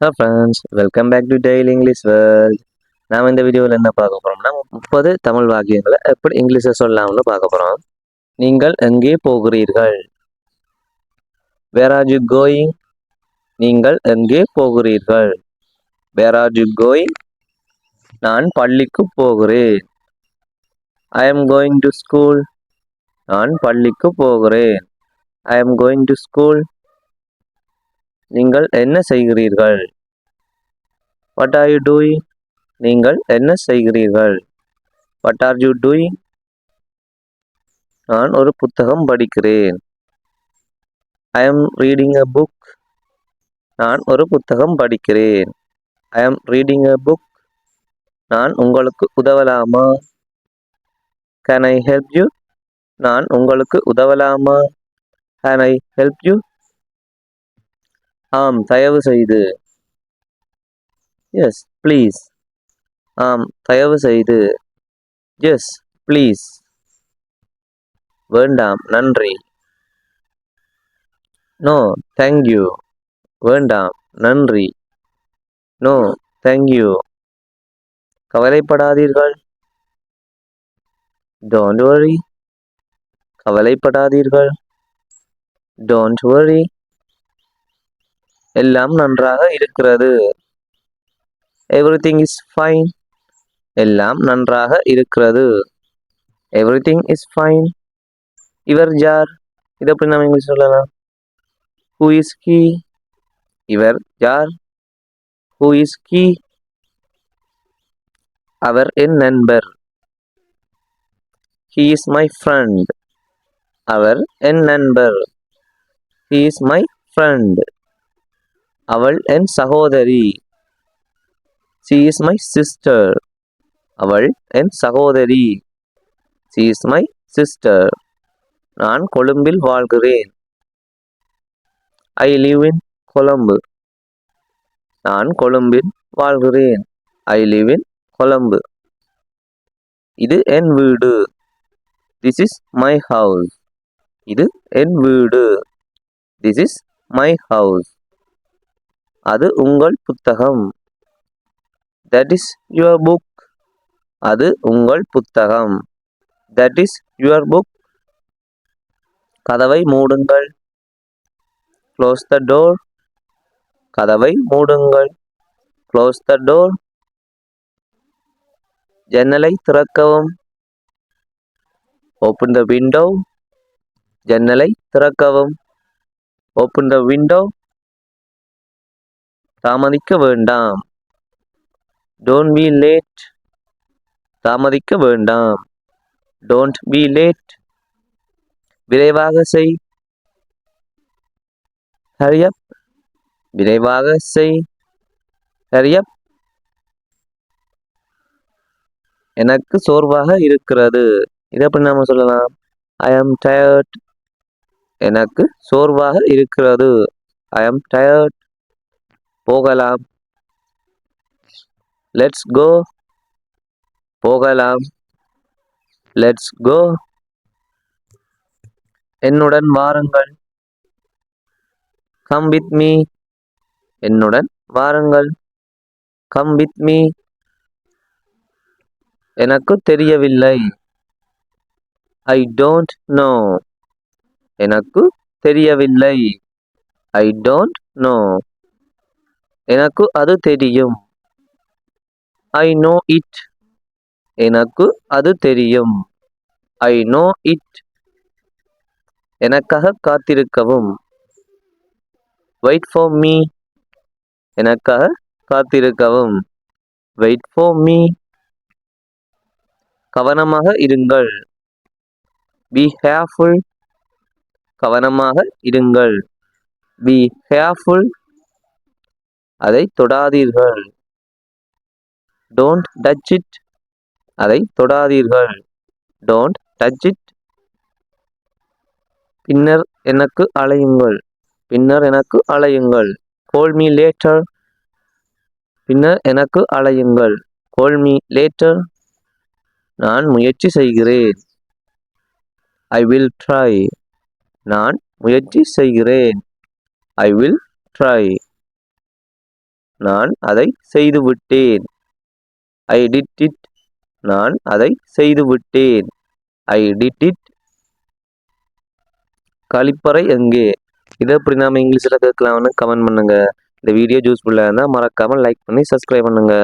Hello friends, welcome back to Daily English World. நாம் இந்த வீடியோவில் என்ன பார்க்க போறோம்னா 30 தமிழ் வாக்கியங்களை எப்படி இங்கிலீஷில் சொல்லலாம்னு பார்க்க போறோம். நீங்கள் எங்கே போகிறீர்கள்? Where are you going? நீங்கள் எங்கே போகிறீர்கள்? Where are you going? நான் பள்ளிக்கு போகிறேன். I am going to school. நான் பள்ளிக்கு போகிறேன். I am going to school. நீங்கள் என்ன செய்கிறீர்கள்? What are you doing? நீங்கள் என்ன செய்கிறீர்கள்? What are you doing? நான் ஒரு புத்தகம் படிக்கிறேன். I am reading a book. நான் ஒரு புத்தகம் படிக்கிறேன். I am reading a book. நான் உங்களுக்கு உதவலாமா? Can I help you? நான் உங்களுக்கு உதவலாமா? Can I help you? ஆம், தயவு செய்து. Yes, please. ஆம், தயவு செய்து. Yes, please. வேண்டாம், நன்றி. No, thank you. வேண்டாம், நன்றி. No, thank you. கவலைப்படாதீர்கள். Don't worry. கவலைப்படாதீர்கள். Don't worry. எல்லாம் நன்றாக இருக்கிறது. Everything is fine. எல்லாம் நன்றாக இருக்கிறது. Everything is fine. இவர் யார்? இதை எப்படி நம்ம இங்கிலீஷ் சொல்லலாம்? Who is he? இவர் யார்? Who is he? அவர் என் நண்பர். He is my friend. அவர் என் நண்பர். He is my friend. அவள் என் சகோதரி. She is my sister. அவள் என் சகோதரி. She is my sister. நான் கொழும்பில் வாழ்கிறேன். I live in Colombo. நான் கொழும்பில் வாழ்கிறேன். I live in Colombo. இது என் வீடு. This is my house. இது என் வீடு. This is my house. அது உங்கள் புத்தகம். That is your book. அது உங்கள் புத்தகம். That is your book. கதவை மூடுங்கள். Close the door. கதவை மூடுங்கள். Close the door. ஜன்னலை திறக்கவும். Open the window. ஜன்னலை திறக்கவும். Open the window. தாமதிக்க வேண்டாம். Don't be late. தாமதிக்க வேண்டாம். Don't be late. விரைவாக செய். Hurry up. விரைவாக செய். Hurry up. எனக்கு சோர்வாக இருக்கிறது. இதை எப்படி நாம சொல்லலாம்? I am tired. எனக்கு சோர்வாக இருக்கிறது. I am tired. போகலாம். Let's go. போகலாம். Let's go. என்னுடன் வாருங்கள். Come with me. என்னுடன் வாருங்கள். Come with me. எனக்கு தெரியவில்லை. I don't know. எனக்கு தெரியவில்லை. I don't know. எனக்கு அது தெரியும். I know it. எனக்கு அது தெரியும். I know it. எனக்காக காத்திருக்கவும். Wait for me. எனக்காக காத்திருக்கவும். Wait for me. கவனமாக இருங்கள். Be careful. கவனமாக இருங்கள். Be careful. அதை தொடாதீர்கள். Don't touch it. அதை தொடாதீர்கள். Don't touch it. பின்னர் எனக்கு அழையுங்கள். பின்னர் எனக்கு அழையுங்கள். Call me later. பின்னர் எனக்கு அழையுங்கள். Call me later. நான் முயற்சி செய்கிறேன். I will try. நான் முயற்சி செய்கிறேன். I will try. நான் அதை செய்து விட்டேன். I did it. நான் அதை செய்து விட்டேன். I did it. கழிப்பறை எங்கே? இதை எப்படி நாம இங்கிலீஷில் கேட்கலாம்னு கமெண்ட் பண்ணுங்க. இந்த வீடியோ யூஸ்ஃபுல்லாக இருந்தால் மறக்காமல் லைக் பண்ணி சப்ஸ்கிரைப் பண்ணுங்க.